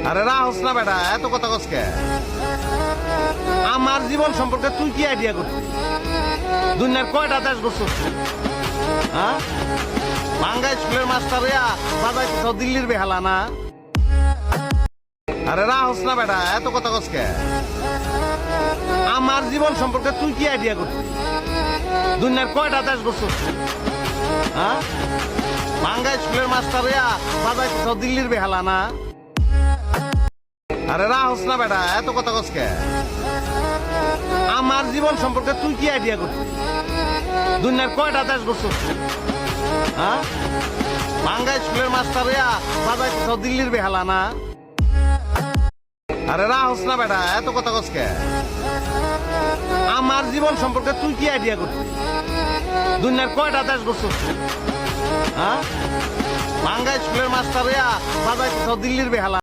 আরে রাহস না বেটা, এত কথা কসকে। আমার জীবন সম্পর্কে তুই কি আইডিয়া করছিস? দুনিয়ার কয়টা দেশ ঘুরছিস? হ্যাঁ, বাঙ্গা স্কুলের মাস্টার হইয়া বাজাইতেছ দিল্লির বেহালা না? আরে রাহস না বেটা, এত কথা কসকে। আমার জীবন সম্পর্কে তুই কি আইডিয়া করছিস? দুনিয়ার কয়টা দেশ ঘুরছিস? হ্যাঁ, বাঙ্গা স্কুলের মাস্টার হইয়া বাজাইতেছ দিল্লির বেহালা না? আরে রাহস না বেটা, এত কথা কসকে। আমার জীবন সম্পর্কে তুই কি আইডিয়া করছিস? দুনিয়ার কয়টা দেশ ঘুরছিস? হ্যাঁ, বাঙ্গা স্কুলের মাস্টার হইয়া বাজাইতেছ দিল্লির বেহালা না? আরে রাহস না বেটা, এত কথা কসকে। আমার জীবন সম্পর্কে তুই কি আইডিয়া করছিস? দুনিয়ার কয়টা দেশ ঘুরছিস? হ্যাঁ, বাঙ্গা স্কুলের মাস্টার হইয়া বাজাইতেছ দিল্লির বেহালা।